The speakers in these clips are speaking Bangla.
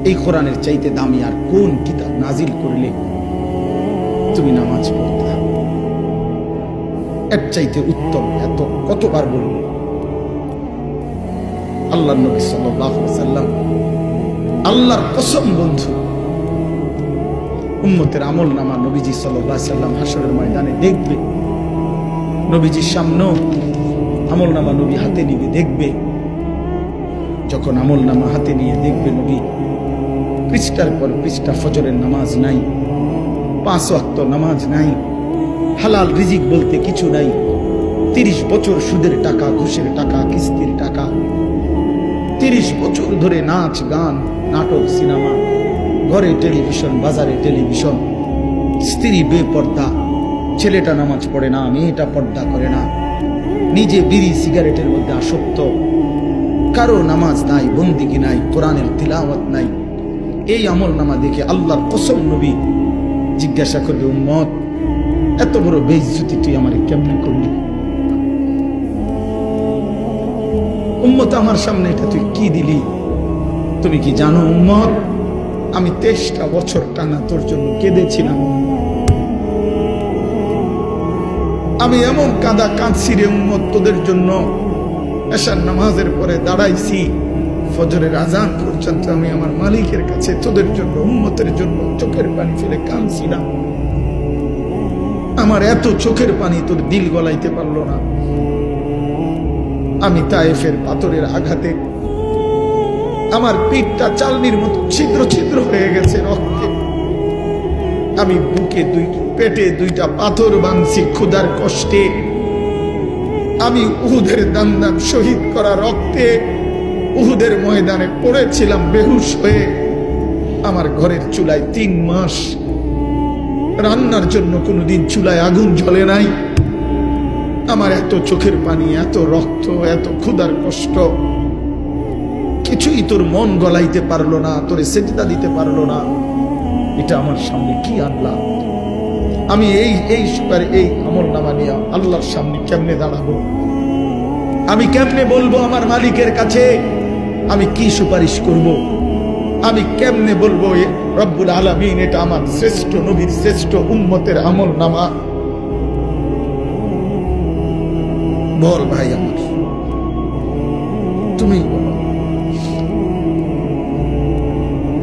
এই কোরআনের চাইতে দামি আর কোন কিতাব নাজিল করলে তুমি নামাজ পড়তে? এর চাইতে উত্তম এত কতবার বলব? আল্লাহ নবী সাল্লাল্লাহু আলাইহি ওয়াসাল্লাম, আল্লাহর কসম বন্ধু, উম্মতের আমল নামা নবীজি সাল্লাল্লাহু আলাইহি ওয়াসাল্লাম হাশরের ময়দানে দেখবে। নবীজির সামনে আমল নামা নবী হাতে নিয়ে দেখবে। যখন আমল নামা হাতে নিয়ে দেখবে, নবী পৃষ্ঠার পর পৃষ্ঠা ফজরের নামাজ নাই, 5 ওয়াক্ত নামাজ নাই, হালাল রিজিক বলতে কিছু নাই, 30 বছর সুদের টাকা, ঘুষের টাকা, কিস্তির টাকা, 30 বছর ধরে নাচ গান, নাটক, সিনেমা, ঘরে টেলিভিশন, বাজারে টেলিভিশন, স্ত্রী বেপর্দা, ছেলেটা নামাজ পড়ে না, মেয়েটা পর্দা করে না, নিজে বিড়ি সিগারেটের মধ্যে আসক্ত, কারো নামাজ নাই, বন্দিগি নাই, কোরআনের তিলাওয়াত নাই। এই আমল নামা দেখে আল্লাহর কসম নবী জিজ্ঞাসা করবে, উম্মত এত বড় বেইজ্জতি তুই আমারে কেমনে করলি? উম্মত আমার সামনে এটা তুই কি দিলি? তুমি কি জানো উম্মত, আমি 23টা বছর টানা তোর জন্য কেঁদেছিলাম। আমি এমন কাঁদা কাঁদছি রে উম্মত তোদের জন্য, এশার নামাজের পরে দাঁড়াইছি, ফজরের আজান পর্যন্ত আমি আমার মালিকের কাছে তোদের জন্য, উম্মতের জন্য চোখের পানি ফেলে কাঁদছিলাম। আমার এত চোখের পানি তোর দিল গলাইতে পারলো না। আমি তায়েফের পাথরের আঘাতে আমার পিঠটা চালনির মতো ছিদ্র ছিদ্র হয়ে গেছে রক্তে। আমি বুকে পেটে 2টা পাথর বাঁধছি ক্ষুধার কষ্টে। আমি উহুদের দান্দান শহীদ করা রক্তে উহুদের ময়দানে পড়েছিলাম বেহুশ হয়ে। আমার ঘরের চুলায় 3 মাস রান্নার জন্য কোনোদিন চুলায় আগুন জ্বলে নাই। আমার এত চোখের পানি, এত রক্ত, এত ক্ষুধার কষ্ট, কিছুই তোর মন গলাইতে পারলো না, তোরে সেজদা দিতে পারলো না। এটা আমার সামনে কি আল্লাহ? আমি এই আমল নামা নিয়ে আল্লাহর সামনে কেমনে দাঁড়াবো? আমি কেমনে বলবো আমার মালিকের কাছে? আমি কি সুপারিশ করব? আমি কেমনে বলবো রব্বুল আলামিন এটা আমার শ্রেষ্ঠ নবীর শ্রেষ্ঠ উম্মতের আমল নামা? বল ভাই আমার, তুমি বলো,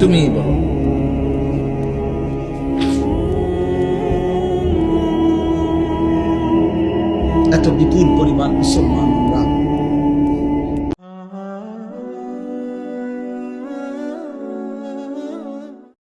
তুমি বলো। এত বিপুল পরিমাণ মুসলমান